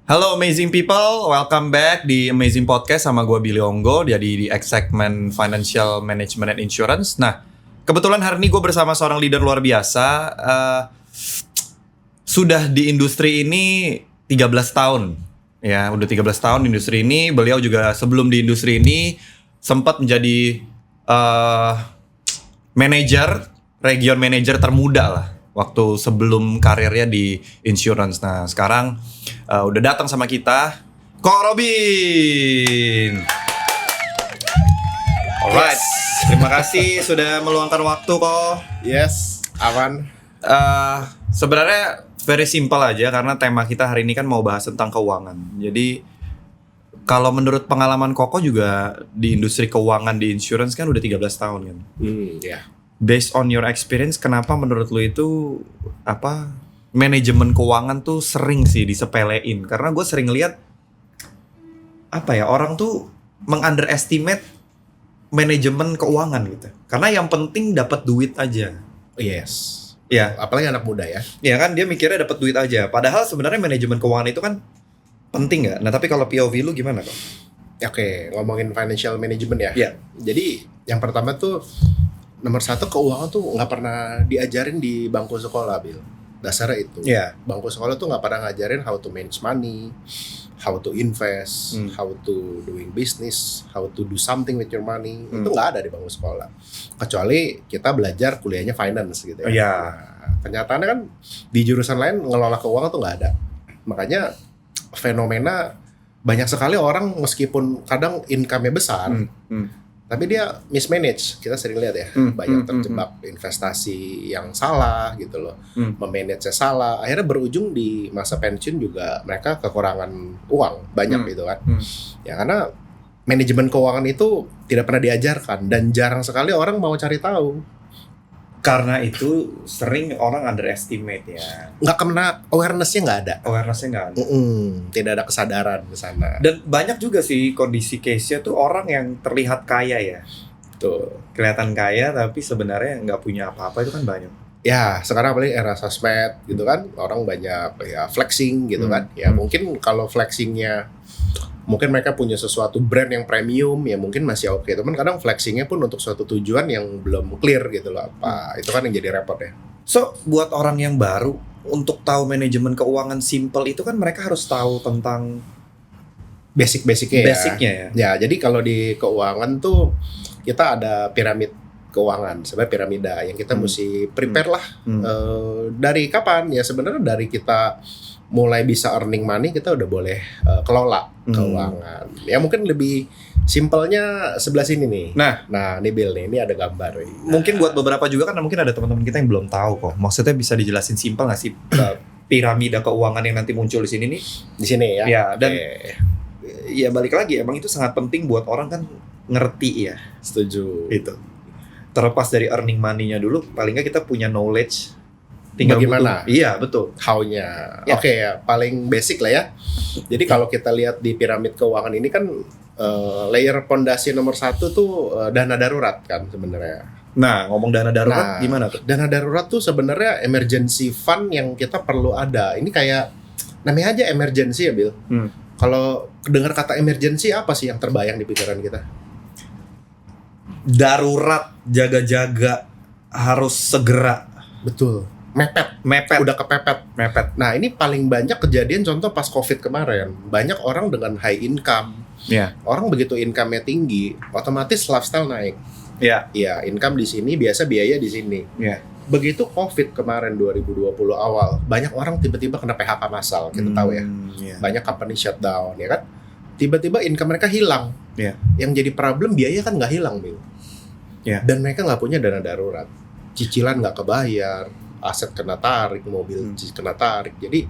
Halo amazing people, welcome back di Amazing Podcast sama gue Billy Onggo, jadi di X segment Financial Management and Insurance. Nah, kebetulan hari ini gue bersama seorang leader luar biasa, sudah di industri ini 13 tahun. Ya, udah 13 tahun di industri ini. Beliau juga sebelum di industri ini sempat menjadi region manager termuda lah waktu sebelum karirnya di insurance. Nah, sekarang udah datang sama kita, Ko Robin. Alright, terima kasih sudah meluangkan waktu, Ko. Yes, aman. Sebenarnya very simple aja karena tema kita hari ini kan mau bahas tentang keuangan. Jadi kalau menurut pengalaman Koko juga di industri keuangan di insurance kan udah 13 tahun kan. Ya. Based on your experience, kenapa menurut lu itu manajemen keuangan tuh sering sih disepelein? Karena gue sering lihat orang tuh meng-underestimate manajemen keuangan gitu. Karena yang penting dapat duit aja. Yes. Ya, Apalagi anak muda ya. ya kan dia mikirnya dapat duit aja. Padahal sebenarnya manajemen keuangan itu kan penting nggak? Nah tapi kalau POV lu gimana kok? Oke, ngomongin financial management ya. Iya. Jadi yang pertama tuh nomor satu, keuangan tuh nggak pernah diajarin di bangku sekolah, Bil. Dasarnya itu. Iya. Bangku sekolah tuh nggak pernah ngajarin how to manage money, how to invest, how to doing business, how to do something with your money. Itu nggak ada di bangku sekolah. Kecuali kita belajar kuliahnya finance gitu ya. Iya. Nah, kenyataannya kan di jurusan lain ngelola keuangan tuh nggak ada. Makanya fenomena banyak sekali orang meskipun kadang income-nya besar, tapi dia mismanage. Kita sering lihat ya, banyak terjebak investasi yang salah gitu loh, memanage-nya salah. Akhirnya berujung di masa pensiun juga mereka kekurangan uang banyak gitu kan. Ya karena manajemen keuangan itu tidak pernah diajarkan dan jarang sekali orang mau cari tahu. Karena itu sering orang underestimate ya. Nggak kena awareness-nya, nggak ada. Awareness-nya nggak ada. Tidak ada kesadaran ke sana. Dan banyak juga sih kondisi case-nya tuh orang yang terlihat kaya ya. Tuh. Kelihatan kaya tapi sebenarnya nggak punya apa-apa, itu kan banyak. Ya, sekarang apalagi era sosmed gitu kan, orang banyak ya flexing gitu kan. Ya mungkin kalau flexingnya, mungkin mereka punya sesuatu brand yang premium, ya mungkin masih oke. Teman kadang flexingnya pun untuk suatu tujuan yang belum clear gitu loh apa. Itu kan yang jadi repot ya. So, buat orang yang baru, untuk tahu manajemen keuangan simple itu kan mereka harus tahu tentang Basic-basicnya ya. basicnya ya. Ya, jadi kalau di keuangan tuh kita ada piramid keuangan, sebenarnya piramida yang kita mesti prepare lah. Dari kapan? Ya sebenarnya dari kita mulai bisa earning money, kita udah boleh kelola keuangan. Ya mungkin lebih simpelnya sebelah sini nih. Nah, nih Bill nih, ini ada gambar nih. Mungkin buat beberapa juga kan mungkin ada teman-teman kita yang belum tahu kok. Maksudnya bisa dijelasin simpel nggak sih piramida keuangan yang nanti muncul di sini nih? Di sini ya. Ya, dan Oke. ya balik lagi emang itu sangat penting buat orang kan ngerti ya. Setuju. Itu. Terlepas dari earning money-nya dulu, paling nggak kita punya knowledge. Tinggal bagaimana? Iya, betul. How-nya. Ya. Oke ya, paling basic lah ya. Jadi kalau kita lihat di piramid keuangan ini kan layer pondasi nomor 1 tuh dana darurat kan sebenarnya. Nah, ngomong dana darurat gimana tuh? Dana darurat tuh sebenarnya emergency fund yang kita perlu ada. Ini kayak namanya aja emergency ya, Bill. Kalau dengar kata emergency, apa sih yang terbayang di pikiran kita? Darurat, jaga-jaga, harus segera. Betul. Mepet. Udah kepepet. Mepet. Nah, ini paling banyak kejadian contoh pas Covid kemarin. Banyak orang dengan high income. Ya. Orang begitu income-nya tinggi, otomatis lifestyle naik. Ya. Iya, income di sini, biasa biaya di sini. Ya. Begitu Covid kemarin 2020 awal, banyak orang tiba-tiba kena PHK massal, kita tahu ya. Ya. Banyak company shutdown, ya kan? Tiba-tiba income mereka hilang. Ya. Yang jadi problem biaya kan nggak hilang, Bil. Ya. Dan mereka nggak punya dana darurat. Cicilan nggak kebayar, aset kena tarik, mobil kena tarik. Jadi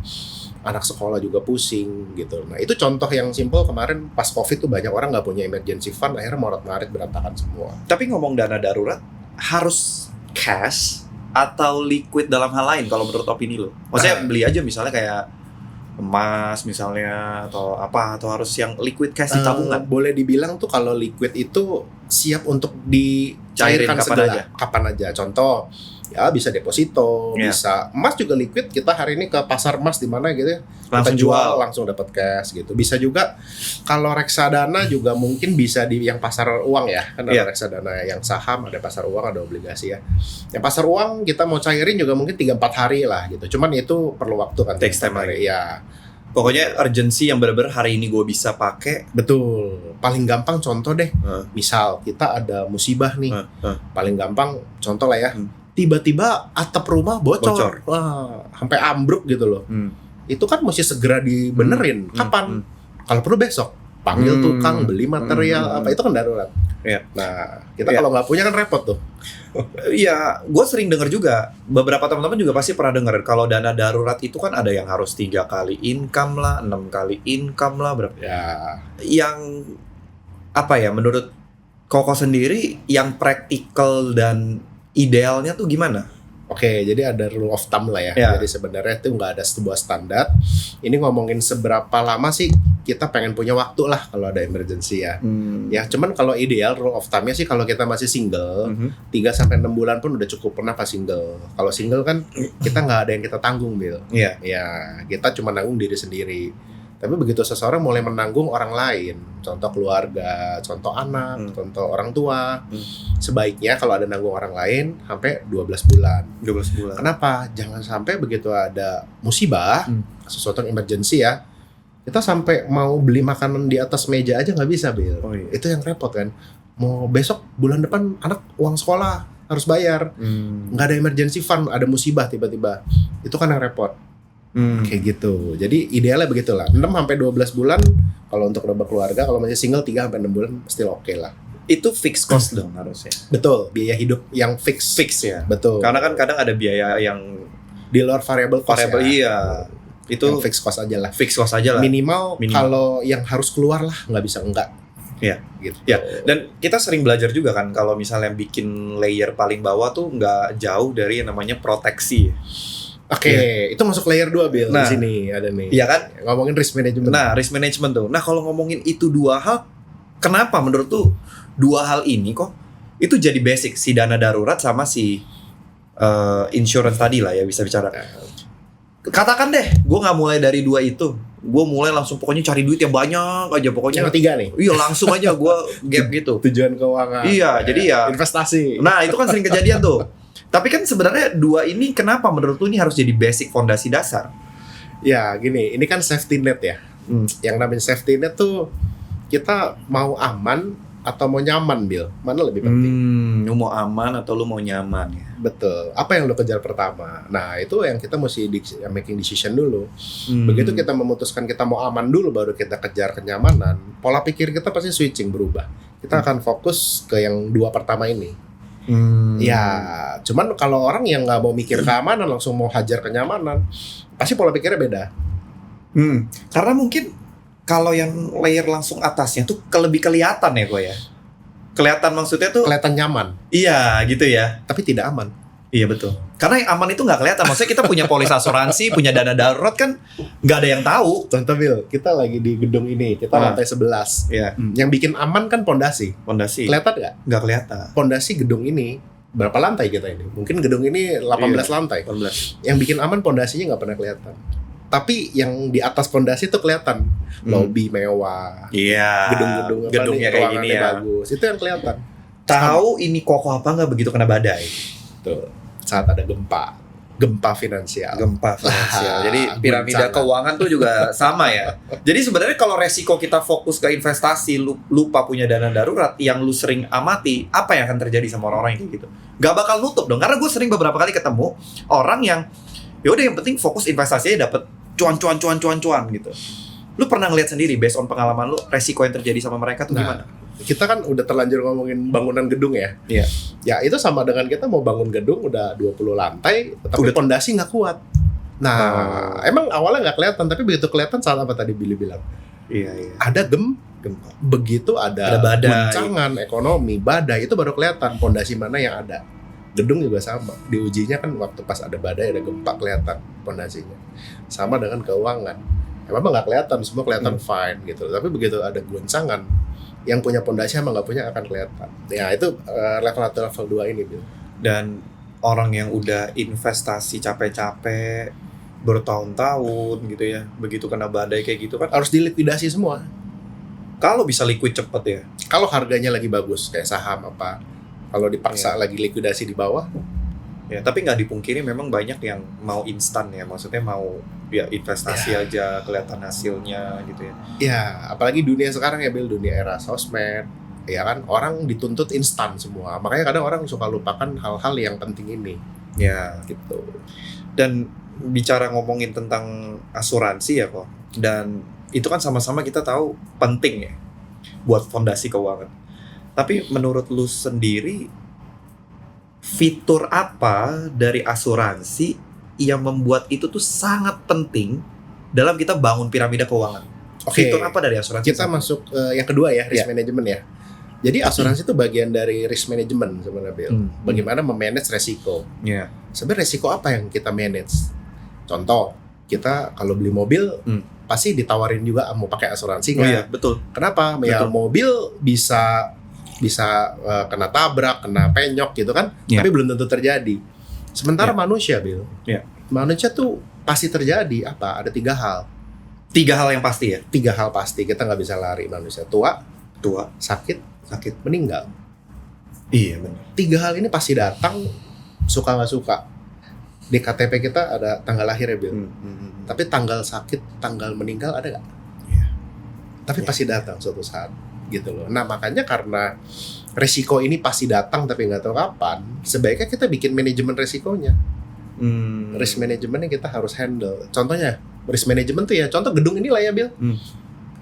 anak sekolah juga pusing gitu. Nah itu contoh yang simple kemarin pas Covid tuh banyak orang nggak punya emergency fund, akhirnya morat-marit berantakan semua. Tapi ngomong dana darurat, harus cash atau liquid dalam hal lain kalau menurut opini lo? Maksudnya beli aja misalnya kayak emas misalnya atau apa, atau harus yang liquid cash di tabungan? Boleh dibilang tuh kalau liquid itu siap untuk dicairkan Cairin kapan aja. Kapan aja. Contoh Ya bisa deposito, Iya. bisa emas juga liquid. Kita hari ini ke pasar emas di mana gitu ya, Langsung kita jual. langsung dapat cash gitu. Bisa juga kalau reksadana juga mungkin bisa di yang pasar uang ya, kan ada Iya. reksadana yang saham, ada pasar uang, ada obligasi ya. Yang pasar uang kita mau cairin juga mungkin 3-4 hari lah gitu. Cuman itu perlu waktu kan. Takes 3-4 time hari. Ya, Pokoknya urgency yang bener-bener hari ini gue bisa pakai. betul. Paling gampang contoh deh. Heeh. Misal kita ada musibah nih. Heeh. Paling gampang contoh lah ya. Hmm. Tiba-tiba atap rumah Bocor. bocor. Wah, sampai ambruk gitu loh. Hmm. Itu kan mesti segera dibenerin. Hmm. Kapan? Hmm. Kalau perlu besok. Panggil Hmm. tukang, beli material Hmm. apa itu kan darurat. Iya. Nah, kita Iya. kalau nggak punya kan repot tuh. Iya, gue sering denger juga. Beberapa teman-teman juga pasti pernah denger kalau dana darurat itu kan ada yang harus 3 kali income lah, 6 kali income lah, berapa? Ya, Yang apa ya? Menurut Koko sendiri, yang praktikal dan idealnya tuh gimana? oke. Jadi ada rule of thumb lah ya. Ya. Jadi sebenarnya itu nggak ada sebuah standar. Ini ngomongin seberapa lama sih kita pengen punya waktu lah kalau ada emergency ya. Ya, cuman kalau ideal rule of thumb-nya sih kalau kita masih single, Mhm. 3-6 bulan pun udah cukup pernah pas single. Kalau single kan kita nggak ada yang kita tanggung, Bill. Iya. Ya, kita cuma nanggung diri sendiri. Tapi begitu seseorang mulai menanggung orang lain, contoh keluarga, contoh anak, contoh orang tua, sebaiknya kalau ada nanggung orang lain sampai 12 bulan. 12 bulan. Kenapa? Jangan sampai begitu ada musibah, sesuatu yang emergency ya, kita sampai mau beli makanan di atas meja aja nggak bisa, Bill. Oh iya. Itu yang repot kan. Mau besok bulan depan anak uang sekolah harus bayar. Nggak ada emergency fund, ada musibah tiba-tiba. Itu kan yang repot. Kayak gitu. Jadi idealnya begitulah. 6-12 bulan kalau untuk double keluarga, kalau masih single 3-6 bulan still oke lah. Itu fixed cost dong harusnya. Betul, biaya hidup yang fix. Fix ya. Betul. Karena kan kadang ada biaya yang Di luar variable cost variable, ya. iya. Itu Yang fixed cost aja lah. fixed cost aja lah. Minimal, Minimal. kalau yang harus keluar lah nggak bisa enggak. Iya. Gitu. Ya, dan kita sering belajar juga kan kalau misalnya bikin layer paling bawah tuh nggak jauh dari yang namanya proteksi. Oke, itu masuk layer 2 Bill. Nah. Di sini ada nih. Iya kan? Ngomongin risk management. Nah, risk management tuh. Nah, kalau ngomongin itu dua hal, kenapa menurut tuh dua hal ini kok itu jadi basic si dana darurat sama si insurance tadi lah ya bisa bicara. Katakan deh, gue nggak mulai dari dua itu, gue mulai langsung pokoknya cari duit yang banyak aja pokoknya. Yang ketiga nih. Iya langsung aja gue gap gitu. Tujuan keuangan. Iya, jadi ya. investasi. Nah itu kan sering kejadian tuh. Tapi kan sebenarnya dua ini kenapa menurut lu ini harus jadi basic fondasi dasar? Ya, gini, ini kan safety net ya. Yang namanya safety net tuh kita mau aman atau mau nyaman, Bill? Mana lebih penting? Lu mau aman atau lu mau nyaman ya? Betul. Apa yang lo kejar pertama? Nah, itu yang kita mesti making decision dulu. Begitu kita memutuskan kita mau aman dulu, baru kita kejar kenyamanan. Pola pikir kita pasti switching, berubah. Kita akan fokus ke yang dua pertama ini. Ya, cuman kalau orang yang nggak mau mikir keamanan, langsung mau hajar kenyamanan, pasti pola pikirnya beda. Karena mungkin kalau yang layer langsung atasnya tuh lebih kelihatan ya gue ya. Kelihatan maksudnya tuh Kelihatan nyaman, iya gitu ya. tapi tidak aman. Iya betul. Karena yang aman itu nggak kelihatan. Maksudnya kita punya polis asuransi, punya dana darurat kan nggak ada yang tahu. Contoh, Bill, kita lagi di gedung ini, kita lantai 11. Iya. Yang bikin aman kan pondasi. Fondasi Kelihatan nggak? nggak kelihatan. Pondasi gedung ini, berapa lantai kita ini? Mungkin gedung ini 18 lantai. 18. Yang bikin aman pondasinya nggak pernah kelihatan. Tapi yang di atas pondasi itu kelihatan. Lobby mewah, Iya. gedung-gedung apa Gedungnya nih, kayak gini ruangannya ya. bagus. Itu yang kelihatan. Tahu ini kokoh apa nggak begitu kena badai? Tuh, saat ada gempa finansial. Gempa finansial. Jadi Ah, piramida guncangan. keuangan tuh juga sama ya. Jadi sebenarnya kalau resiko kita fokus ke investasi, lupa punya dana darurat yang lu sering amati, apa yang akan terjadi sama orang-orang yang kayak gitu? Gak bakal nutup dong. Karena gue sering beberapa kali ketemu orang yang yaudah yang penting fokus investasinya dapet cuan gitu. Lu pernah ngeliat sendiri based on pengalaman lu resiko yang terjadi sama mereka tuh Nah, gimana? kita kan udah terlanjur ngomongin bangunan gedung ya. Iya. Ya itu sama dengan kita mau bangun gedung udah 20 lantai, tapi Udah- pondasi nggak kuat. Nah, emang awalnya nggak kelihatan, tapi begitu kelihatan saat apa tadi Billy bilang? Iya. Ada Gempa. begitu ada badai. guncangan ekonomi, badai, itu baru kelihatan pondasi mana yang ada. Gedung juga sama. Diujinya kan waktu pas ada badai, ada gempa kelihatan pondasinya. Sama dengan keuangan. Emang nggak kelihatan, semua kelihatan fine gitu. Tapi begitu ada guncangan, yang punya pondasi sama nggak punya akan kelihatan. Ya itu level 1 level 2 ini, Bill. Dan orang yang udah investasi capek-capek bertahun-tahun gitu ya, begitu kena badai kayak gitu kan, Harus dilikuidasi semua. kalau bisa liquid cepet ya. Kalau harganya lagi bagus kayak saham apa, kalau dipaksa Iya. lagi likuidasi di bawah, Ya, tapi nggak dipungkiri memang banyak yang mau instan ya, maksudnya mau ya investasi aja kelihatan hasilnya gitu ya. ya apalagi dunia sekarang ya Bill, dunia era sosmed, ya kan orang dituntut instan semua. Makanya kadang orang suka lupakan hal-hal yang penting ini Ya, gitu. dan bicara ngomongin tentang asuransi ya kok, dan itu kan sama-sama kita tahu penting ya buat fondasi keuangan. Tapi menurut lu sendiri, fitur apa dari asuransi yang membuat itu tuh sangat penting dalam kita bangun piramida keuangan? Oke. Fitur apa dari asuransi? Kita masuk yang kedua ya, risk Ya. management ya. Jadi asuransi itu bagian dari risk management sebenarnya Bill. Bagaimana memanage resiko. Ya. Sebenarnya resiko apa yang kita manage? Contoh, kita kalau beli mobil pasti ditawarin juga mau pakai asuransi Oh nggak? iya, betul. Kenapa? Ya Betul. mobil bisa kena tabrak, kena penyok gitu kan, Iya. tapi belum tentu terjadi. Sementara Iya. manusia, Bill, Iya. manusia tuh pasti terjadi apa? Ada 3 hal. 3 hal yang pasti ya. 3 hal pasti kita nggak bisa lari manusia: tua, Tua, sakit, sakit. meninggal. Iya benar. 3 hal ini pasti datang, suka nggak suka. Di KTP kita ada tanggal lahir ya, Bill. Tapi tanggal sakit, tanggal meninggal ada nggak? Iya. Tapi Iya. pasti datang suatu saat gitu loh. Nah makanya karena resiko ini pasti datang tapi nggak tahu kapan, sebaiknya kita bikin manajemen resikonya. Risk management yang kita harus handle. Contohnya risk management tuh ya, contoh gedung inilah ya Bill.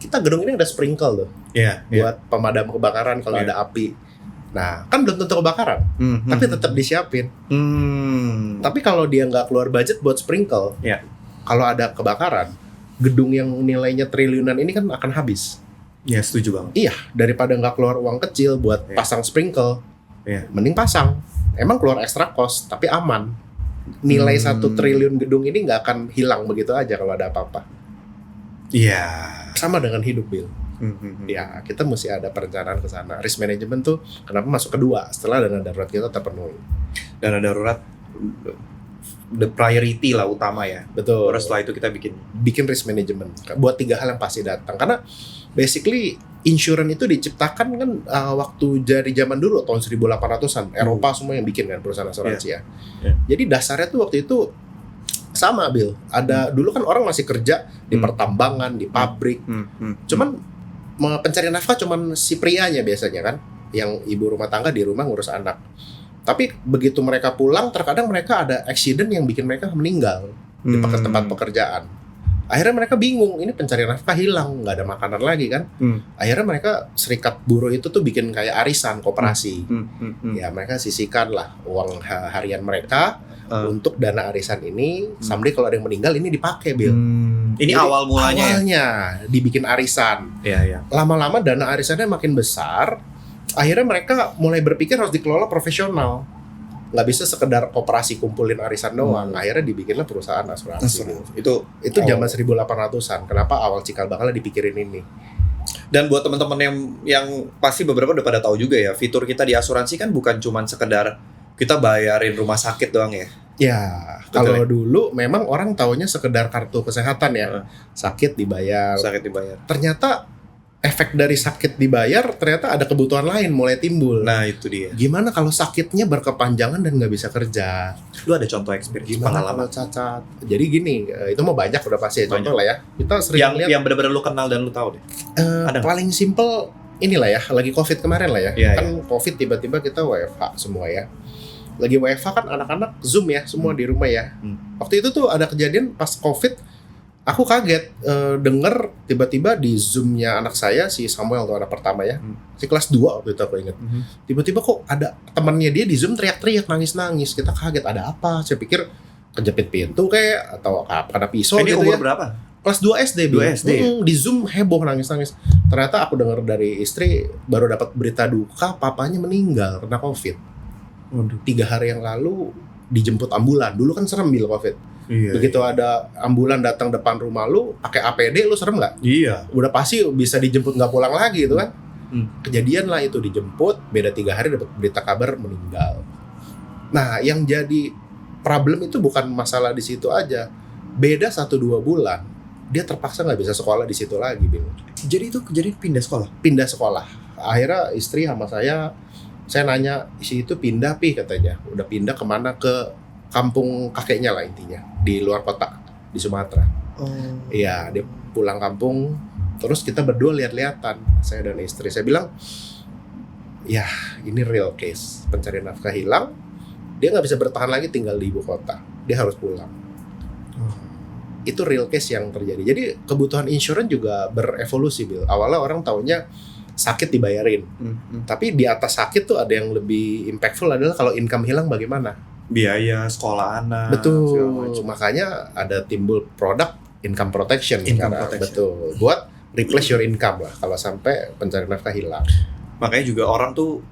Kita gedung ini ada sprinkle loh Iya, buat pemadam kebakaran kalau Iya. ada api. Nah kan belum tentu kebakaran, tapi tetap disiapin. Tapi kalau dia nggak keluar budget buat sprinkle, Iya. kalau ada kebakaran, gedung yang nilainya triliunan ini kan akan habis. Ya, setuju banget. Iya, daripada nggak keluar uang kecil buat Iya. pasang sprinkle, Iya. mending pasang. Emang keluar extra cost, tapi aman. Nilai 1 triliun gedung ini nggak akan hilang begitu aja kalau ada apa-apa. Iya. Sama dengan hidup, Bill. Ya, kita mesti ada perencanaan ke sana. Risk management tuh kenapa masuk kedua setelah dana darurat kita terpenuhi. Dana darurat the priority lah utama ya. Betul. Terus setelah itu kita bikin Risk management buat 3 hal yang pasti datang. Karena basically insurance itu diciptakan kan waktu dari zaman dulu tahun 1800-an. Eropa semua yang bikin kan perusahaan asuransi ya. Jadi dasarnya tuh waktu itu sama, Bill. Ada dulu kan orang masih kerja di pertambangan, di pabrik. Cuman pencari nafkah cuman si prianya biasanya kan, yang ibu rumah tangga di rumah ngurus anak. Tapi begitu mereka pulang, terkadang mereka ada accident yang bikin mereka meninggal di tempat pekerjaan. Akhirnya mereka bingung, ini pencari nafkah hilang, nggak ada makanan lagi kan. Akhirnya mereka serikat buruh itu tuh bikin kayak arisan koperasi. Ya mereka sisihkan lah uang harian mereka untuk dana arisan ini. Someday kalau ada yang meninggal ini dipakai, Bill. Ini Jadi, awal mulanya ya. Awalnya dibikin arisan. Iya. Lama-lama dana arisannya makin besar. Akhirnya mereka mulai berpikir harus dikelola profesional. Nggak bisa sekedar koperasi kumpulin arisan doang. Akhirnya dibikinlah perusahaan asuransi. Itu zaman 1800-an. Kenapa awal cikal bakalnya dipikirin ini? Dan buat teman-teman yang pasti beberapa udah pada tahu juga ya, fitur kita di asuransi kan bukan cuma sekedar kita bayarin rumah sakit doang ya. Ya, Betul kalau ya? dulu memang orang taunya sekedar kartu kesehatan ya. Sakit dibayar. Sakit dibayar. Ternyata efek dari sakit dibayar ternyata ada kebutuhan lain mulai timbul. Nah, itu dia. Gimana kalau sakitnya berkepanjangan dan nggak bisa kerja? Lu ada contoh experience Gimana pengalaman kalau cacat? Jadi gini, itu mah banyak udah pasti ya. Contoh lah ya. Kita sering lihat yang benar-benar lu kenal dan lu tahu deh. ada nggak? paling simple inilah ya, lagi COVID kemarin lah ya. Iya, Kan COVID tiba-tiba kita WFH semua ya. Lagi WFH kan anak-anak Zoom ya, semua di rumah ya. Waktu itu tuh ada kejadian pas COVID, aku kaget denger tiba-tiba di Zoom-nya anak saya, si Samuel tuh anak pertama ya. Si kelas 2 waktu itu aku ingat. Tiba-tiba kok ada temannya dia di Zoom teriak-teriak, nangis-nangis. Kita kaget, ada apa? Saya pikir kejepit pintu kayak atau kena pisau Ini gitu umur ya. berapa? Kelas 2 SD, 2 SD. Di Zoom heboh nangis-nangis. Ternyata aku dengar dari istri baru dapat berita duka, papanya meninggal karena COVID. 3 hari yang lalu dijemput ambulan. Dulu kan serem bil COVID. Iya. Begitu ada ambulan datang depan rumah lu, pakai APD lu serem nggak? Iya. Udah pasti bisa dijemput nggak pulang lagi itu kan? Kejadian lah itu dijemput, beda 3 hari dapat berita kabar meninggal. Nah, yang jadi problem itu bukan masalah di situ aja. Beda 1-2 bulan, dia terpaksa nggak bisa sekolah di situ lagi, Bil. Jadi pindah sekolah. Pindah sekolah. Akhirnya istri sama saya nanya, isi itu pindah pi katanya. Udah pindah kemana? Ke kampung kakeknya lah intinya, di luar kota, di Sumatera. Iya, dia pulang kampung. Terus kita berdua lihat-lihatan, saya dan istri. Saya bilang, ya ini real case. Pencari nafkah hilang, dia nggak bisa bertahan lagi tinggal di ibu kota. Dia harus pulang. Itu real case yang terjadi. Jadi kebutuhan insurance juga berevolusi, Bil. Awalnya orang taunya sakit dibayarin. Tapi di atas sakit tuh ada yang lebih impactful adalah kalau income hilang bagaimana? Biaya sekolah anak. Betul. Makanya ada timbul produk income protection. Betul. Buat replace your income lah kalau sampai pencari nafkah hilang. Makanya juga orang tuh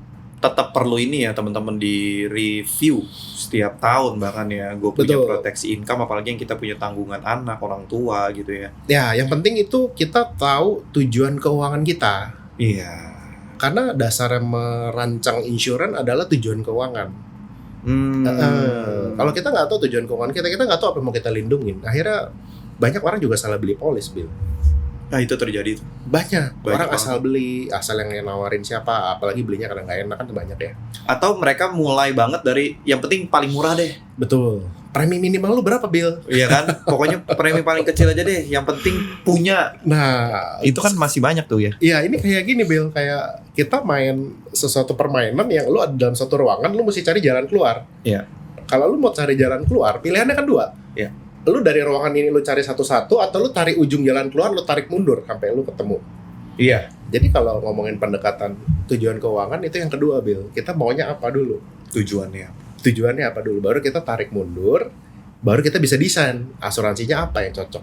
tetap perlu ini ya teman-teman, di review setiap tahun bahkan ya. Gue punya Betul. proteksi income, apalagi yang kita punya tanggungan anak, orang tua gitu ya. Ya, yang penting itu kita tahu tujuan keuangan kita. Iya. Karena dasar merancang insurance adalah tujuan keuangan. Kalau kita nggak tahu tujuan keuangan kita nggak tahu apa yang mau kita lindungin. Akhirnya banyak orang juga salah beli polis, Bil. Nah itu terjadi tuh. Banyak orang banget. asal beli, asal yang nawarin siapa, apalagi belinya kadang nggak enak kan banyak ya. Atau mereka mulai banget dari yang penting paling murah deh. Betul. Premi minimal lu berapa, Bil? Iya kan? Pokoknya premi paling kecil aja deh, yang penting punya. Nah, Itu kan masih banyak tuh ya. iya, ini kayak gini, Bil. Kayak kita main sesuatu permainan yang lu ada dalam satu ruangan, lu mesti cari jalan keluar. Iya. Kalau lu mau cari jalan keluar, pilihannya kan 2. Iya. Lu dari ruangan ini lu cari satu-satu, atau lu tarik ujung jalan keluar, lu tarik mundur sampai lu ketemu. Iya. Jadi kalau ngomongin pendekatan tujuan keuangan itu yang kedua, Bil. Kita maunya apa dulu? Tujuannya. Tujuannya apa dulu? Baru kita tarik mundur, baru kita bisa desain asuransinya apa yang cocok.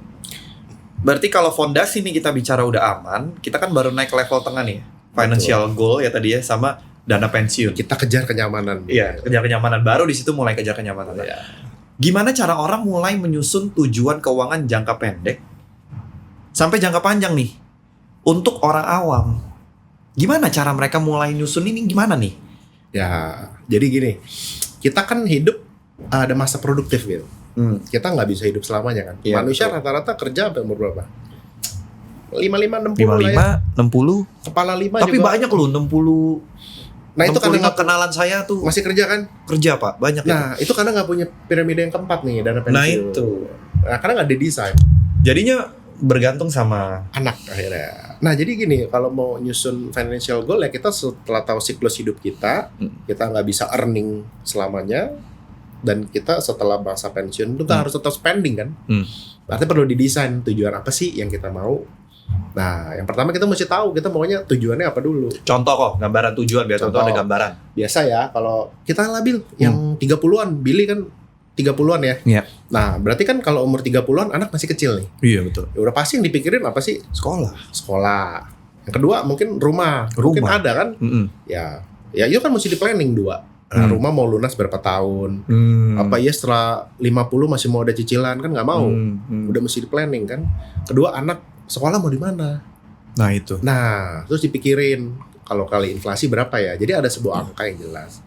Berarti kalau fondasi nih kita bicara udah aman, kita kan baru naik ke level tengah nih. Financial goal ya tadi ya, sama dana pensiun. Kita kejar kenyamanan. Iya, kejar kenyamanan. Baru di situ mulai kejar kenyamanan. Iya. Gimana cara orang mulai menyusun tujuan keuangan jangka pendek sampai jangka panjang nih untuk orang awam? Gimana cara mereka mulai nyusun ini, gimana nih? Ya, jadi gini, kita kan hidup ada masa produktif, Bil. Kita nggak bisa hidup selamanya kan. Iya, Manusia betul. rata-rata kerja sampai umur berapa? 55, 60 lah ya. 55, 60. Kepala 5 Tapi juga. banyak loh 60. Nah itu karena 65 nggak kenalan saya tuh masih kerja kan. kerja, Pak. Banyak ya. Nah itu karena nggak punya piramida yang keempat nih, dana pensiun. Nah, itu. Nah, karena nggak didesain Jadinya bergantung sama anak akhirnya. Nah jadi gini, kalau mau nyusun financial goal ya kita setelah tahu siklus hidup kita, kita nggak bisa earning selamanya, dan kita setelah masa pensiun itu harus tetap spending kan. Berarti perlu didesain tujuan apa sih yang kita mau. Nah yang pertama kita mesti tahu kita maunya tujuannya apa dulu. contoh kok, gambaran tujuan biar contoh ada Contoh. gambaran. Biasa ya kalau kita labil yang 30-an, Billy kan 30-an ya. Iya. Nah berarti kan kalau umur 30-an anak masih kecil nih. Iya, betul. Ya udah pasti yang dipikirin apa sih? Sekolah. Sekolah. Yang kedua mungkin rumah. Mungkin Rumah. ada kan. Ya itu kan mesti di planning 2. Nah, rumah mau lunas berapa tahun? Apa ya setelah 50 masih mau ada cicilan kan nggak mau. Udah mesti di planning kan. Kedua anak sekolah mau di mana? Nah itu. Nah terus dipikirin kalau kali inflasi berapa ya? Jadi ada sebuah angka yang jelas.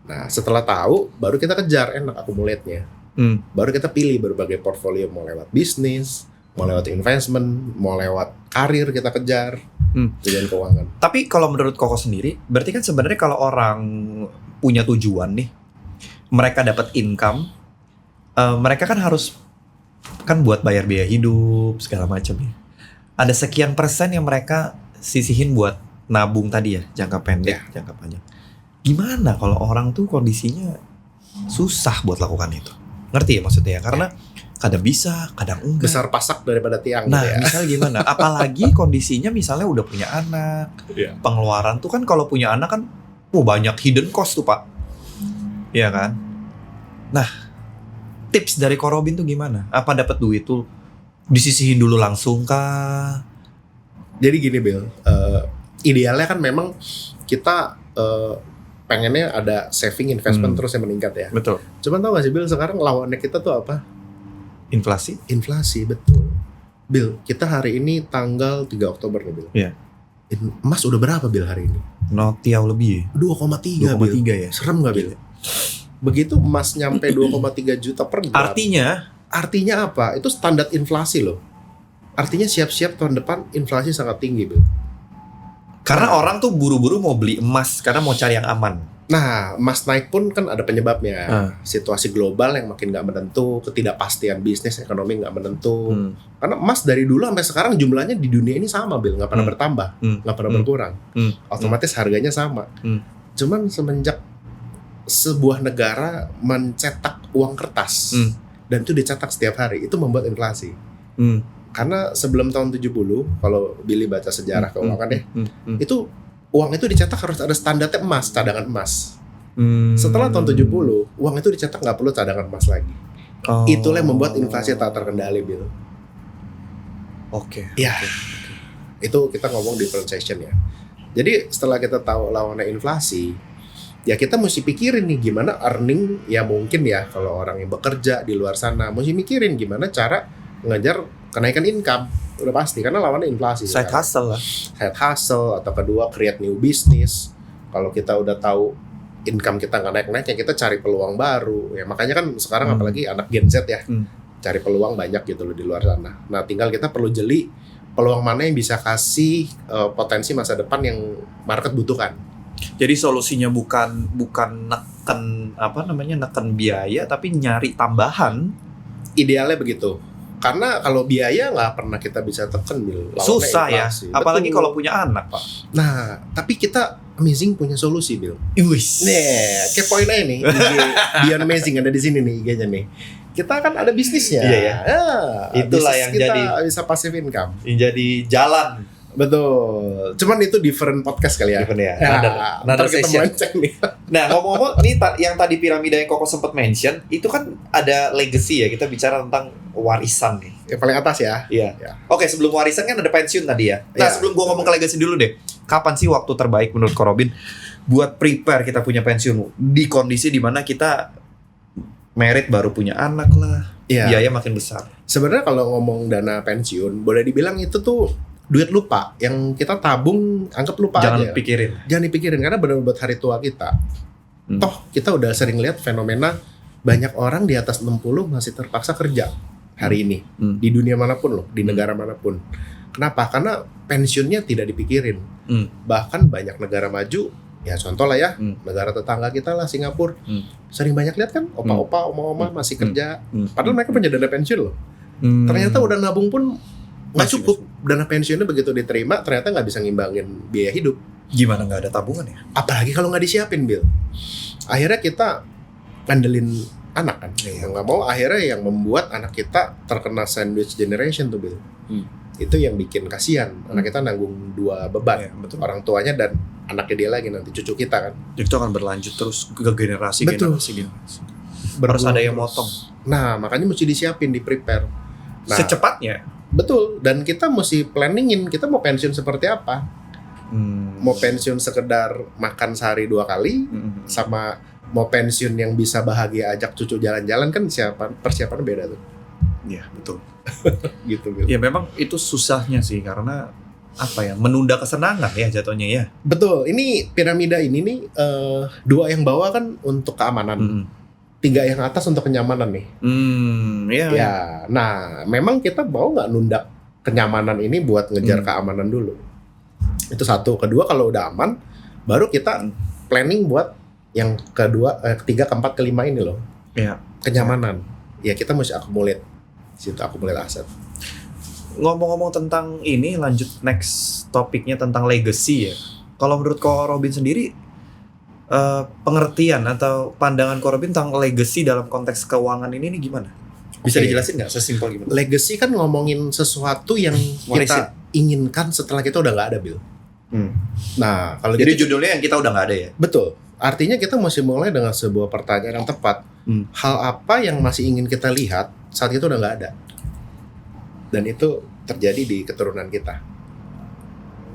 Nah setelah tahu baru kita kejar enak akumulate-nya. Baru kita pilih berbagai portfolio, mau lewat bisnis, mau lewat investment, mau lewat karir kita kejar tujuan keuangan. Tapi kalau menurut Koko sendiri, berarti kan sebenarnya kalau orang punya tujuan nih, mereka dapat income, mereka kan harus kan buat bayar biaya hidup segala macam ya. Ada sekian persen yang mereka sisihin buat nabung tadi ya, jangka pendek, jangka panjang. Gimana kalau orang tuh kondisinya susah buat lakukan itu? Ngerti ya maksudnya ya? Karena kadang bisa, kadang enggak. Besar pasak daripada tiang Nah, gitu ya. misalnya gimana? Apalagi kondisinya misalnya udah punya anak. Iya. Pengeluaran tuh kan kalau punya anak kan banyak hidden cost tuh, Pak. Iya kan? Nah, tips dari Korobin tuh gimana? Apa dapat duit tuh disisihin dulu langsung kah? Jadi gini Bill, idealnya kan memang kita pengennya ada saving investment terus yang meningkat ya. Betul. Cuman tau gak sih Bill, sekarang lawannya kita tuh apa? Inflasi? Inflasi, betul. Bill, kita hari ini tanggal 3 Oktober nih Bill. Iya. Emas udah berapa Bill hari ini? Notiau lebih. 2,3 Bill. 2,3 ya. Serem gak Bill? Begitu emas nyampe 2,3 juta per gram. Artinya apa? Itu standar inflasi loh. Artinya siap-siap tahun depan inflasi sangat tinggi, Bill. Karena orang tuh buru-buru mau beli emas karena mau cari yang aman. Nah, emas naik pun kan ada penyebabnya. Situasi global yang makin nggak menentu, ketidakpastian bisnis ekonomi nggak menentu. Karena emas dari dulu sampai sekarang jumlahnya di dunia ini sama, Bill, nggak pernah bertambah, nggak pernah berkurang. Otomatis harganya sama. Cuman semenjak sebuah negara mencetak uang kertas dan itu dicetak setiap hari, itu membuat inflasi. Karena sebelum tahun 70, kalau Billy baca sejarah keuangan deh, itu uang itu dicetak harus ada standarnya emas, cadangan emas. Setelah tahun 70, uang itu dicetak nggak perlu cadangan emas lagi. Itulah yang membuat inflasi tak terkendali, Bill. Ya, itu kita ngomong differentiation ya. Jadi setelah kita tahu lawannya inflasi, ya kita mesti pikirin nih gimana earning ya mungkin ya kalau orang yang bekerja di luar sana mesti mikirin gimana cara ngejar kenaikan income. Udah pasti karena lawannya inflasi. Side hustle lah. Side hustle atau kedua create new business. Kalau kita udah tahu income kita nggak naik-naik ya kita cari peluang baru. Ya makanya kan sekarang apalagi anak Gen Z ya. Cari peluang banyak gitu loh di luar sana. Nah, tinggal kita perlu jeli peluang mana yang bisa kasih potensi masa depan yang market butuhkan. Jadi solusinya bukan neken biaya tapi nyari tambahan. Idealnya begitu. Karena kalau biaya nggak pernah kita bisa tekan, Bill. Susah inflasi. Ya, apalagi kalau punya anak, Pak. Nah, tapi kita amazing punya solusi, Bill. Wis. Nih, kepoinnya ini, Beyond Amazing ada di sini nih IG-nya nih. Kita kan ada bisnisnya. Iya ya. Itulah yang kita jadi bisa passive income. Yang jadi jalan. Betul. Cuman itu different podcast kali ya. Different ya. Ntar kita melenceng nih. Nah, ngomong-ngomong nih yang tadi piramida yang Koko sempat mention, itu kan ada legacy ya. Kita bicara tentang warisan nih. Yang paling atas ya. Iya. Ya. Oke, sebelum warisan kan ada pensiun tadi ya. Nah, sebelum gua ngomong ke legacy dulu deh. Kapan sih waktu terbaik menurut Ko Robin buat prepare kita punya pensiun di kondisi dimana kita merit baru punya anak lah. Biaya makin besar. Sebenarnya kalau ngomong dana pensiun, boleh dibilang itu tuh duit lupa yang kita tabung, anggap lupa Jangan aja. Jangan dipikirin karena benar buat hari tua kita. Toh kita udah sering lihat fenomena banyak orang di atas 60 masih terpaksa kerja hari ini di dunia manapun loh, di negara manapun. Kenapa? Karena pensiunnya tidak dipikirin. Bahkan banyak negara maju, ya contoh lah ya, negara tetangga kita lah Singapura, sering banyak lihat kan opa-opa, oma-oma masih kerja. Padahal mereka punya dana pensiun loh. Ternyata udah nabung pun nggak cukup. Dana pensiunnya begitu diterima ternyata nggak bisa ngimbangin biaya hidup. Gimana nggak ada tabungan ya? Apalagi kalau nggak disiapin, Bill. Akhirnya kita ngandelin anak kan. Nggak mau akhirnya yang membuat anak kita terkena sandwich generation tuh, Bill. Itu yang bikin kasihan. Anak kita nanggung dua beban. Betul. Orang tuanya dan anaknya dia lagi nanti cucu kita kan. Jadi itu akan berlanjut terus ke generasi. Harus ada yang motong. Nah makanya mesti disiapin, di prepare. Nah, secepatnya. Betul, dan kita mesti planningin kita mau pensiun seperti apa. Mau pensiun sekedar makan sehari 2 kali, sama mau pensiun yang bisa bahagia ajak cucu jalan-jalan kan persiapan beda tuh. Iya betul. Gitu. Ya memang itu susahnya sih karena apa ya, menunda kesenangan ya jatuhnya ya. Betul, ini piramida ini nih 2 yang bawah kan untuk keamanan. 3 yang atas untuk kenyamanan nih. Ya, nah memang kita mau nggak nunda kenyamanan ini buat ngejar keamanan dulu. Itu satu. Kedua kalau udah aman, baru kita planning buat yang kedua, ketiga, keempat, kelima ini loh. Ya. Kenyamanan. Ya kita mesti akumulate aset. Ngomong-ngomong tentang ini, lanjut next topiknya tentang legacy ya. Kalau menurut Ko Robin sendiri, pengertian atau pandangan Ko Robin tentang legacy dalam konteks keuangan ini gimana? Bisa dijelasin nggak sesimpel gimana? Legacy kan ngomongin sesuatu yang kita inginkan setelah kita udah nggak ada, Bill. Nah, kalau jadi gitu, judulnya yang kita udah nggak ada ya? Betul. Artinya kita mesti mulai dengan sebuah pertanyaan yang tepat. Hal apa yang masih ingin kita lihat saat itu udah nggak ada? Dan itu terjadi di keturunan kita.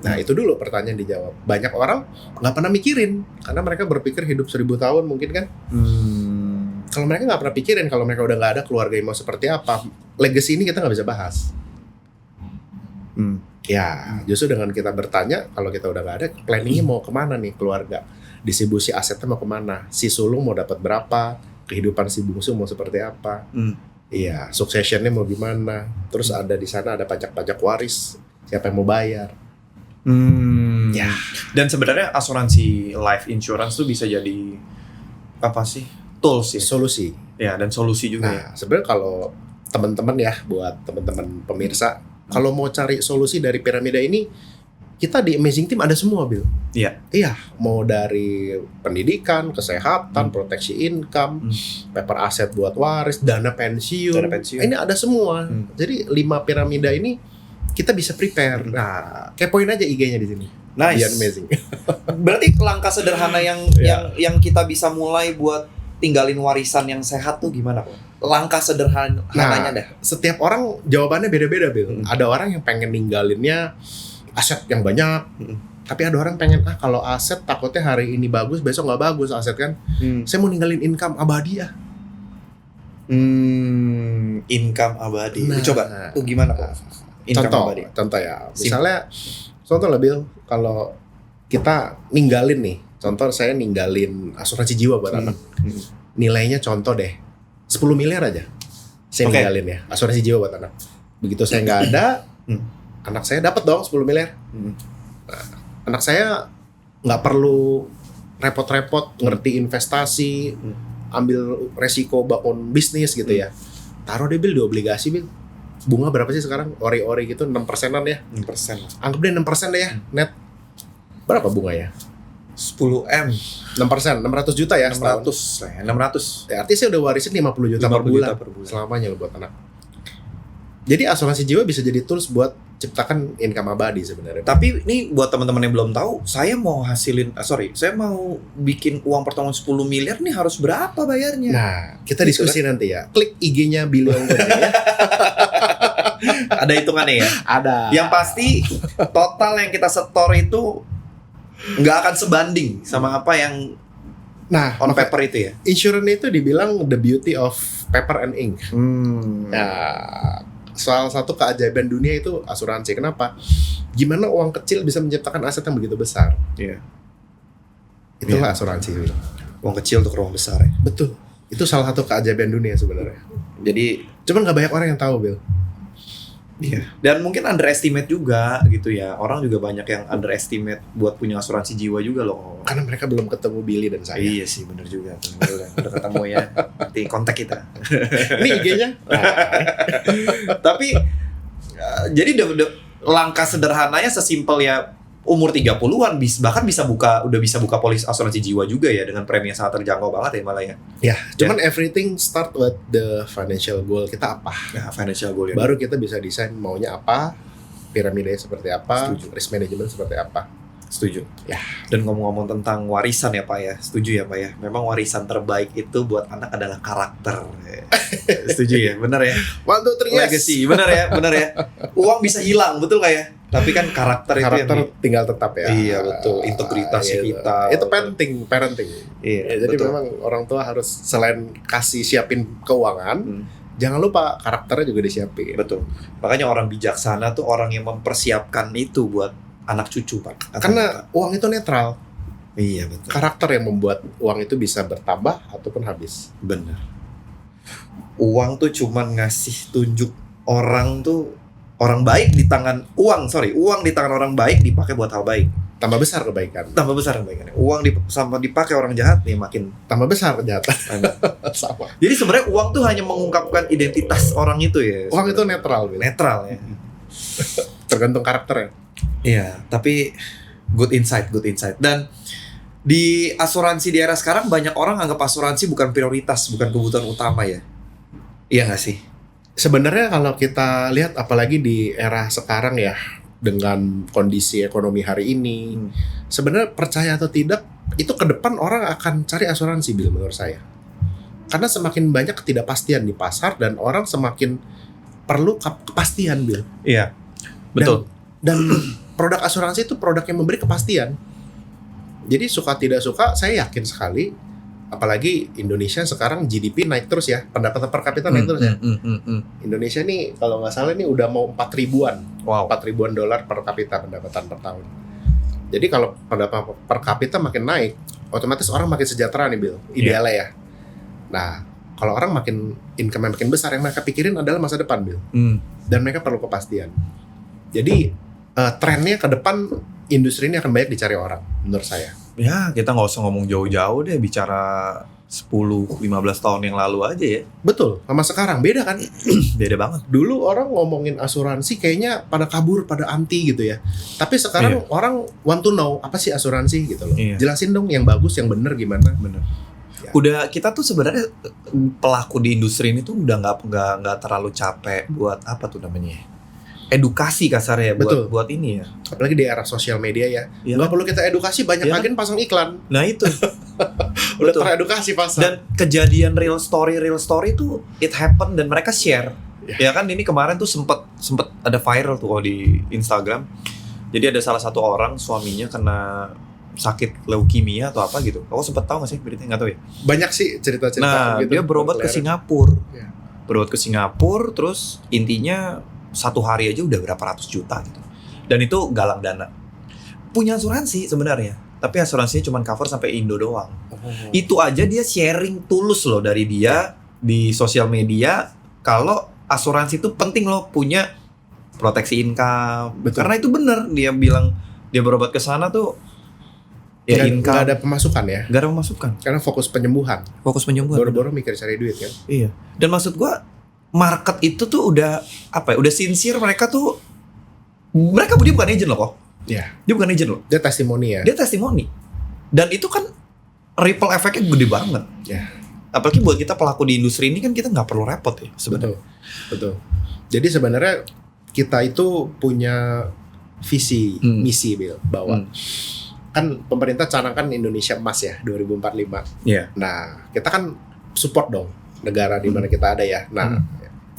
Nah itu dulu pertanyaan dijawab. Banyak orang nggak pernah mikirin karena mereka berpikir hidup 1000 tahun mungkin kan. Kalau mereka nggak pernah pikirin kalau mereka udah nggak ada keluarga yang mau seperti apa, legacy ini kita nggak bisa bahas. Ya justru dengan kita bertanya kalau kita udah nggak ada, planningnya mau kemana nih keluarga. distribusi asetnya mau kemana, si sulung mau dapat berapa, kehidupan si bungsu mau seperti apa, iya, successionnya mau gimana, terus ada di sana ada pajak-pajak waris, siapa yang mau bayar. Ya. Dan sebenarnya asuransi life insurance tuh bisa jadi apa sih? Tools ya. Solusi. Ya, dan solusi juga ya. Nah, sebenarnya kalau teman-teman ya, buat teman-teman pemirsa, kalau mau cari solusi dari piramida ini, kita di Amazing Team ada semua, Bill. Iya. Iya, mau dari pendidikan, kesehatan, proteksi income, paper aset buat waris, dana pensiun. Ini ada semua. Jadi 5 piramida ini kita bisa prepare. Nah, kepoin aja IG-nya di sini. Nice. Beyond Amazing. Berarti langkah sederhana yang kita bisa mulai buat tinggalin warisan yang sehat tuh gimana, Pak? Langkah sederhananya dah. Setiap orang jawabannya beda-beda, Bill. Ada orang yang pengen ninggalinnya aset yang banyak. Tapi ada orang pengen, kalau aset takutnya hari ini bagus, besok nggak bagus aset kan. Saya mau ninggalin income abadi ya. Income abadi. Nah, coba, tuh gimana, Pak? Contoh ya. Misalnya, contoh lah, Bill, kalau kita ninggalin nih, contoh saya ninggalin asuransi jiwa buat anak. Nilainya contoh deh, 10 miliar aja. Saya ninggalin ya, asuransi jiwa buat anak. Begitu saya nggak ada, anak saya dapat dong 10 miliar. Nah, anak saya nggak perlu repot-repot ngerti investasi, ambil resiko bangun bisnis gitu ya. Taruh deh, Bill, di obligasi, Bill. Bunga berapa sih sekarang? Ori-ori gitu, 6%-an ya. 6%. Anggap deh 6% deh ya, net. Berapa bunganya? 10M. 6%, 600 juta ya. 600 lah ya, 600. Ya, artinya saya udah warisin 50 juta per bulan. Selamanya loh buat anak. Jadi asuransi jiwa bisa jadi tools buat ciptakan income abadi sebenarnya. Tapi ini buat teman-teman yang belum tahu, saya mau saya mau bikin uang pertemuan 10 miliar nih harus berapa bayarnya? Nah, kita diskusi nanti ya. Klik IG-nya Billy Onggonya ya. Ada hitungannya ya? Ada. Yang pasti total yang kita setor itu nggak akan sebanding sama apa yang on paper itu ya. Insurance itu dibilang the beauty of paper and ink. Nah, salah satu keajaiban dunia itu asuransi. Kenapa? Gimana uang kecil bisa menciptakan aset yang begitu besar? Iya. Itulah asuransi. Uang kecil untuk uang besar ya. Betul. Itu salah satu keajaiban dunia sebenarnya. Jadi, cuman nggak banyak orang yang tahu, Bill. Iya. Dan mungkin underestimate juga gitu ya. Orang juga banyak yang underestimate buat punya asuransi jiwa juga loh. Karena mereka belum ketemu Billy dan saya. Iya sih, bener juga. Udah ketemu ya. Nanti kontak kita. Ini IG-nya. Tapi jadi langkah sederhananya sesimpel ya umur 30-an udah bisa buka polis asuransi jiwa juga ya dengan premi yang sangat terjangkau banget ya malah ya. Ya, cuman everything start with the financial goal kita apa. Nah, financial goal ya. Baru kita bisa desain maunya apa, piramidanya seperti apa, risk management seperti apa. Setuju. Ya. Dan ngomong-ngomong tentang warisan ya Pak ya, setuju ya Pak ya. Memang warisan terbaik itu buat anak adalah karakter. Setuju ya, benar ya. 1, 2, 3, yes. Legacy, benar ya. Uang bisa hilang, betul nggak ya? Tapi kan karakter itu yang tinggal tetap ya. Iya betul, integritasnya kita. Itu parenting. Iya. Jadi memang orang tua harus selain kasih siapin keuangan, jangan lupa karakternya juga disiapin. Betul. Makanya orang bijaksana tuh orang yang mempersiapkan itu buat anak cucu, Pak. Karena uang itu netral. Iya betul. Karakter yang membuat uang itu bisa bertambah ataupun habis. Benar. Uang tuh cuman ngasih tunjuk orang baik di tangan uang di tangan orang baik dipakai buat hal baik. Tambah besar kebaikan. Uang sama dipakai orang jahat nih makin tambah besar kejahatan. Sama. Jadi sebenarnya uang tuh hanya mengungkapkan identitas orang itu ya. Uang itu netral. Netral ya. Tergantung karakternya. Iya, tapi good insight. Dan di asuransi di era sekarang banyak orang anggap asuransi bukan prioritas, bukan kebutuhan utama ya. Iya nggak sih? Sebenarnya kalau kita lihat apalagi di era sekarang ya, dengan kondisi ekonomi hari ini, sebenarnya percaya atau tidak, itu ke depan orang akan cari asuransi, Bill, menurut saya. Karena semakin banyak ketidakpastian di pasar dan orang semakin perlu kepastian, Bill. Iya, betul. Dan produk asuransi itu produk yang memberi kepastian. Jadi suka tidak suka, saya yakin sekali, apalagi Indonesia sekarang GDP naik terus ya, pendapatan per kapita naik terus ya. Indonesia nih kalau nggak salah nih udah mau 4 ribuan. Wow. 4 ribuan dolar per kapita pendapatan per tahun. Jadi kalau pendapatan per kapita makin naik, otomatis orang makin sejahtera nih Bill, idealnya ya. Nah, kalau orang makin income makin besar, yang mereka pikirin adalah masa depan Bill. Dan mereka perlu kepastian. Jadi trennya ke depan industri ini akan banyak dicari orang, menurut saya. Ya, kita nggak usah ngomong jauh-jauh deh, bicara 10-15 tahun yang lalu aja ya. Betul, sama sekarang beda kan? Beda banget. Dulu orang ngomongin asuransi kayaknya pada kabur, pada anti gitu ya. Tapi sekarang orang want to know apa sih asuransi gitu loh. Jelasin dong yang bagus, yang bener gimana. Bener. Ya. Udah kita tuh sebenarnya pelaku di industri ini tuh udah nggak terlalu capek buat apa tuh namanya? Edukasi kasarnya buat ini ya. Apalagi di era sosial media ya. Nggak perlu kita edukasi, banyak agen pasang iklan. Nah itu. Udah teredukasi pasang. Dan kejadian real story itu it happen dan mereka share. Ya kan ini kemarin tuh sempet ada viral tuh kalau di Instagram. Jadi ada salah satu orang suaminya kena sakit leukemia atau apa gitu. Kau sempet tahu nggak sih beritanya? Nggak tahu ya. Banyak sih cerita-cerita. Nah gitu, dia berobat ke Singapura. Berobat ke Singapura, terus intinya 1 hari aja udah berapa ratus juta gitu. Dan itu galang dana. Punya asuransi sebenarnya, tapi asuransinya cuma cover sampai Indo doang. Itu aja dia sharing tulus loh dari dia di sosial media kalau asuransi itu penting loh punya proteksi income. Betul. Karena itu bener, dia bilang dia berobat ke sana tuh ya income. Gak ada pemasukan ya? Gak ada pemasukan. Karena fokus penyembuhan. Boro-boro mikir cari duit kan? Iya. Dan maksud gua market itu tuh udah apa ya? Udah sincere, mereka dia bukan agent loh kok. Iya. Dia bukan agent loh. Dia testimoni ya. Dia testimoni. Dan itu kan ripple efeknya gede banget. Ya. Apalagi buat kita pelaku di industri ini kan kita nggak perlu repot ya sebenarnya. Betul. Jadi sebenarnya kita itu punya visi, misi Bill, bahwa kan pemerintah canangkan Indonesia Emas ya 2045. Iya. Nah, kita kan support dong negara di mana kita ada ya. Nah,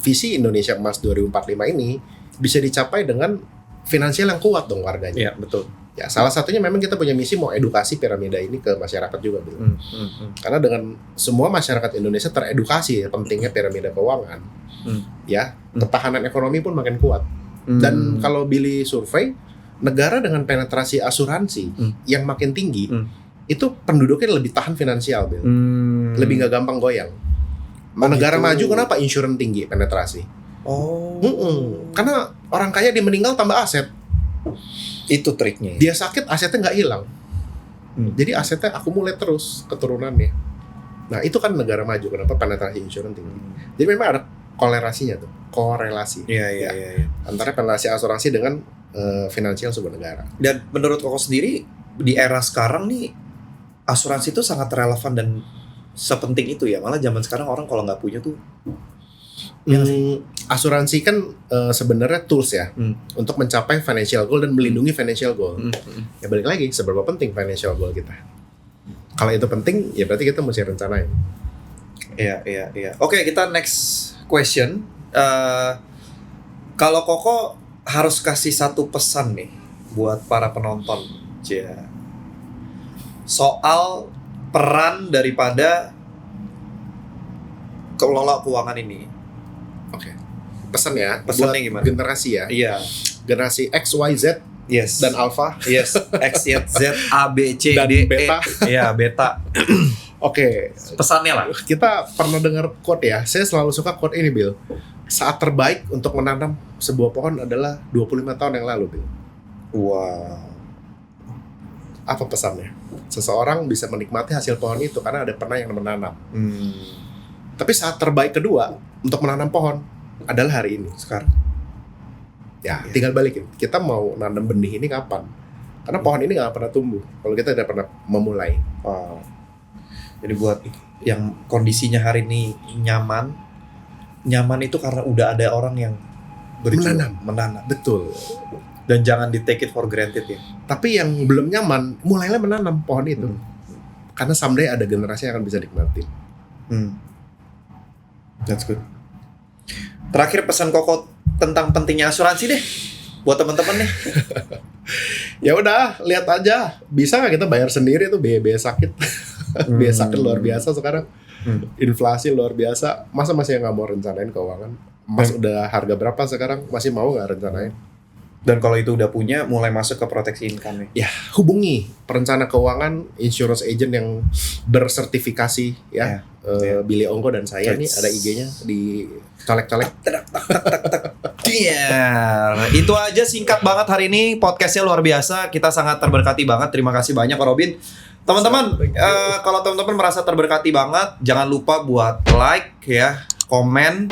visi Indonesia Emas 2045 ini bisa dicapai dengan finansial yang kuat dong warganya. Iya, betul. Ya, salah satunya memang kita punya misi mau edukasi piramida ini ke masyarakat juga, Bill. Karena dengan semua masyarakat Indonesia teredukasi ya, pentingnya piramida keuangan, ya, ketahanan ekonomi pun makin kuat. Dan kalau Billy survei, negara dengan penetrasi asuransi yang makin tinggi, itu penduduknya lebih tahan finansial, Bill. Lebih nggak gampang goyang. Negara maju kenapa insurance tinggi penetrasi? Karena orang kaya dia meninggal tambah aset. Itu triknya. Dia sakit asetnya nggak hilang. Jadi asetnya akumulate terus keturunannya. Nah itu kan negara maju, kenapa penetrasi insurance tinggi. Jadi memang ada korelasi. Iya. Antara penetrasi asuransi dengan finansial sebuah negara. Dan menurut Koko sendiri di era sekarang nih asuransi itu sangat relevan dan sepenting itu ya. Malah zaman sekarang orang kalau nggak punya tuh asuransi kan sebenarnya tools ya untuk mencapai financial goal dan melindungi financial goal. Ya balik lagi, seberapa penting financial goal kita. Kalau itu penting, ya berarti kita mesti rencanain. Iya. Oke, kita next question. Kalau Koko harus kasih satu pesan nih buat para penonton, soal peran daripada kelola keuangan ini. Oke. Pesannya buat gimana? Generasi ya. Iya. Generasi X, Y, Z dan Alpha. Yes. X, Y, Z, A, B, C, dan D, Beta. Iya, Beta. Oke. Pesannya lah. Kita pernah dengar quote ya. Saya selalu suka quote ini, Bill. Saat terbaik untuk menanam sebuah pohon adalah 25 tahun yang lalu, Bill. Wow. Apa pesannya? Seseorang bisa menikmati hasil pohon itu karena ada pernah yang menanam. Tapi saat terbaik kedua untuk menanam pohon adalah hari ini, sekarang. Ya, tinggal balikin. Kita mau nanam benih ini kapan? Karena pohon ini nggak pernah tumbuh kalau kita tidak pernah memulai. Wow. Jadi buat yang kondisinya hari ini nyaman itu karena udah ada orang yang menanam. Betul. Dan jangan di take it for granted ya. Tapi yang belum nyaman, mulailah menanam pohon itu. Karena someday ada generasi yang akan bisa nikmatin. That's good. Terakhir pesan Koko tentang pentingnya asuransi deh buat teman-teman nih. Ya udah, lihat aja. Bisa nggak kita bayar sendiri tuh biaya sakit? Biaya sakit luar biasa sekarang. Inflasi luar biasa. Masa masih nggak mau rencanain keuangan? Mas udah harga berapa sekarang? Masih mau nggak rencanain? Dan kalau itu udah punya, mulai masuk ke proteksi income-nya. Ya, hubungi perencana keuangan, insurance agent yang bersertifikasi ya. Billy Ongko dan saya nih ada IG-nya di colek-colek. Itu aja singkat banget hari ini, podcastnya luar biasa. Kita sangat terberkati banget. Terima kasih banyak Pak Robin. Teman-teman, kalau teman-teman merasa terberkati banget, jangan lupa buat like ya, komen,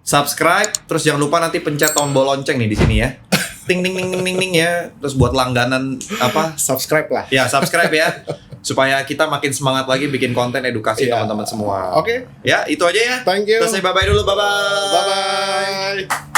subscribe, terus jangan lupa nanti pencet tombol lonceng nih di sini ya. Ting ting ting ting ting ya. Terus buat langganan apa? Subscribe lah. Ya, subscribe ya. Supaya kita makin semangat lagi bikin konten edukasi teman-teman semua. Oke. Ya, itu aja ya. Thank you. Terus bye-bye dulu, bye-bye. Bye-bye.